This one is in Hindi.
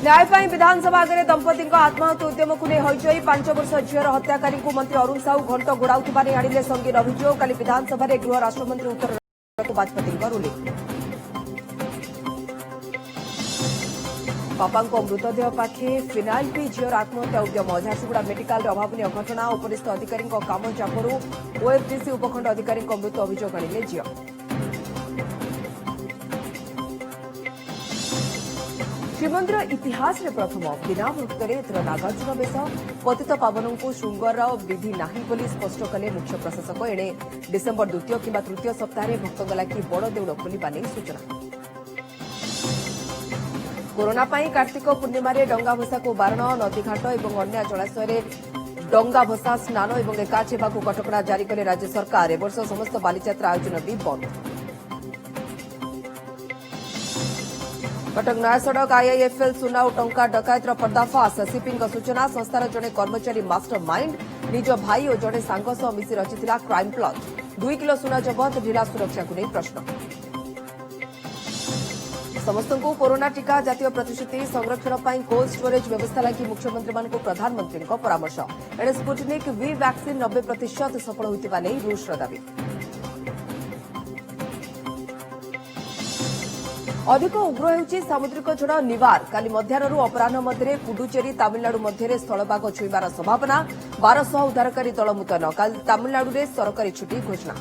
न्याय विधानसभा आगे दंपति आत्महत्या उद्यम को नहीं हईचई 5 वर्ष झीर हत्याकारी को मंत्री अरुण साहू घंट घोड़ाउवा आनिले संगीन अभियोग काली विधानसभा गृह राष्ट्रमंत्री उत्तर बाजपेयी रुलिंग बापा मृतदेह पाखे फिनाइल पी झीर आत्महत्या उद्यम झारसुगुड़ा मेडिकल अभावन घटना उपरिस्थ अधिकारी काम चापरू ओएफडीसी उपखंड अधिकारी मृत्यु अभियोग आनिले झील श्रीमंदिर इतिहास रे प्रथम बिना भक्तरे एथर नागार्जुन बेश पतित पावन को श्रृंगार विधि नाही बोली स्पष्ट कले मुख्य प्रशासक एणे डिसेम्बर द्वितीय किंवा तृतीय सप्ताह भक्तों लगी बड़ देउड़ खोलिबा नै सूचना कोरोना पाई कार्तिक पूर्णिमा डंगा भसा को बारण नदीघाट और अन्य जलाशय डंगा भसा स्नान और एकाच होगा कटकणा जारी कले राज्य सरकार ए वर्ष समस्त बालीजात्रा आयोजन भी बंद कटक नया सड़क आईआईएफएल सुना और टंका डकायतर पर्दाफाश सिपिंग सूचना संस्थार जड़े कर्मचारी मास्टर माइंड निज भाई और जड़े सांग सह मिसी रचिथिला क्राइम प्लट 2 किलो सुना जबत ढिला सुरक्षा को नहीं प्रश्न समस्त को कोरोना टीका जातीय प्रतिश्रुति संरक्षण पर कोल्ड स्टोरेज व्यवस्था लगी मुख्यमंत्री मान प्रधानमंत्री परामर्श एणे स्पुटनिक वी वैक्सीन 90% सफल होता नहीं रूसर दावी अधिक उग्र होउछि सामुद्रिक झड़ निवार काली मध्याह्न अपराह मध्य पुडुचेरी तमिलनाडु मध्य स्थलभाग छुईबार संभावना 1200 उद्धारकारी दल मुतयन काली तमिलनाडु में सरकारी छुट्टी घोषणा